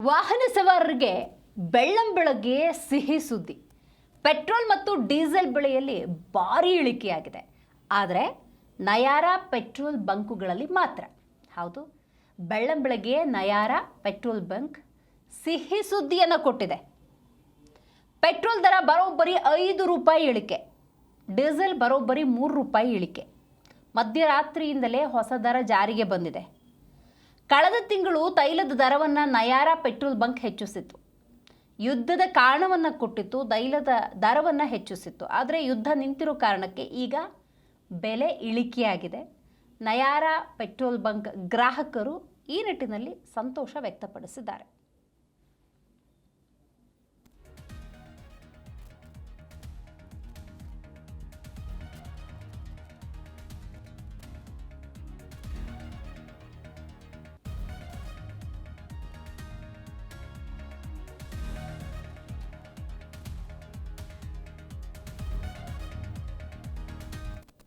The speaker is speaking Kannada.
ವಾಹನ ಸವಾರರಿಗೆ ಬೆಳ್ಳಂಬೆಳಗ್ಗೆ ಸಿಹಿ ಸುದ್ದಿ. ಪೆಟ್ರೋಲ್ ಮತ್ತು ಡೀಸೆಲ್ ಬೆಲೆಯಲ್ಲಿ ಭಾರಿ ಇಳಿಕೆಯಾಗಿದೆ. ಆದರೆ ನಯಾರಾ ಪೆಟ್ರೋಲ್ ಬಂಕುಗಳಲ್ಲಿ ಮಾತ್ರ. ಹೌದು, ಬೆಳ್ಳಂಬೆಳಗ್ಗೆ ನಯಾರಾ ಪೆಟ್ರೋಲ್ ಬಂಕ್ ಸಿಹಿ ಸುದ್ದಿಯನ್ನು ಕೊಟ್ಟಿದೆ. ಪೆಟ್ರೋಲ್ ದರ ಬರೋಬ್ಬರಿ 5 ರೂಪಾಯಿ ಇಳಿಕೆ, ಡೀಸೆಲ್ ಬರೋಬ್ಬರಿ 3 ರೂಪಾಯಿ ಇಳಿಕೆ. ಮಧ್ಯರಾತ್ರಿಯಿಂದಲೇ ಹೊಸ ದರ ಜಾರಿಗೆ ಬಂದಿದೆ. ಕಳೆದ ತಿಂಗಳು ತೈಲದ ದರವನ್ನು ನಯಾರಾ ಪೆಟ್ರೋಲ್ ಬಂಕ್ ಹೆಚ್ಚಿಸಿತ್ತು. ಯುದ್ಧದ ಕಾರಣವನ್ನು ಕೊಟ್ಟಿತ್ತು, ತೈಲದ ದರವನ್ನು ಹೆಚ್ಚಿಸಿತ್ತು. ಆದರೆ ಯುದ್ಧ ನಿಂತಿರೋ ಕಾರಣಕ್ಕೆ ಈಗ ಬೆಲೆ ಇಳಿಕೆಯಾಗಿದೆ. ನಯಾರಾ ಪೆಟ್ರೋಲ್ ಬಂಕ್ ಗ್ರಾಹಕರು ಈ ನಿಟ್ಟಿನಲ್ಲಿ ಸಂತೋಷ ವ್ಯಕ್ತಪಡಿಸಿದ್ದಾರೆ.